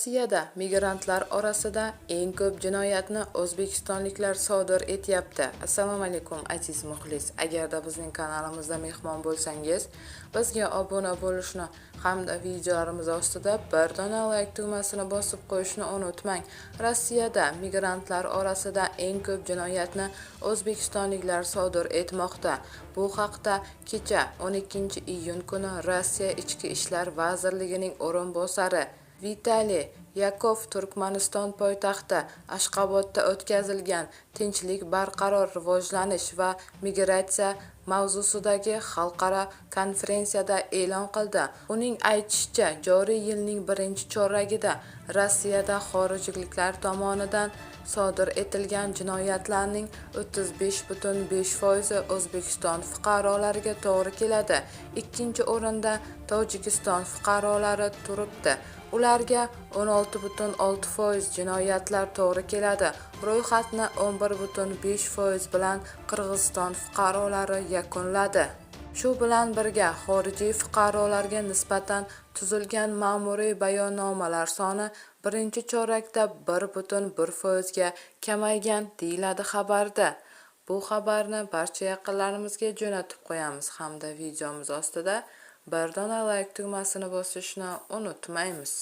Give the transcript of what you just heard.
Rossiyada migrantlar orasida eng ko'p jinoyatni o'zbekistonliklar sodir etyapti. Assalomu alaykum aziz muxlis. Agarda bizning kanalimizda mehmon bo'lsangiz, bizga obuna bo'lishni hamda videolarimiz ostida bir dona like tugmasini bosib qo'yishni unutmang. Rossiyada migrantlar orasida eng ko'p jinoyatni o'zbekistonliklar sodir etmoqda. Bu haqda kecha 12-iyun kuni Rossiya Ichki ishlar vazirligining o'rinbosari Vitaliy Yakov Turkmaniston poytaxti Ashxobodda o'tkazilgan tinchlik barqaror rivojlanish va migratsiya mavzusidagi xalqaro konferensiyada e'lon qildi. Uning aytishicha, joriy yilning birinchi choragida Rossiyada xorijliklar tomonidan sodir etilgan jinoyatlarning 35,5% O'zbekiston fuqarolariga to'g'ri keladi. Ikkinchi o'rinda Tojikiston fuqarolari turibdi. Ularga 16,6% jinoyatlar to'g'ri keladi. Ro'yxatni 11,5% bilan Qirg'iziston fuqarolari yakunladi. Shu bilan birga xorijiy fuqarolarga nisbatan tuzilgan ma'muriy bayonnomalar soni birinchi chorakda 1,1% ga kamaygan deyiladi xabarda. Bu xabarni barcha yaqinlarimizga jo'natib qo'yamiz hamda videomiz ostida bir dona like tugmasini bosishni unutmaymiz.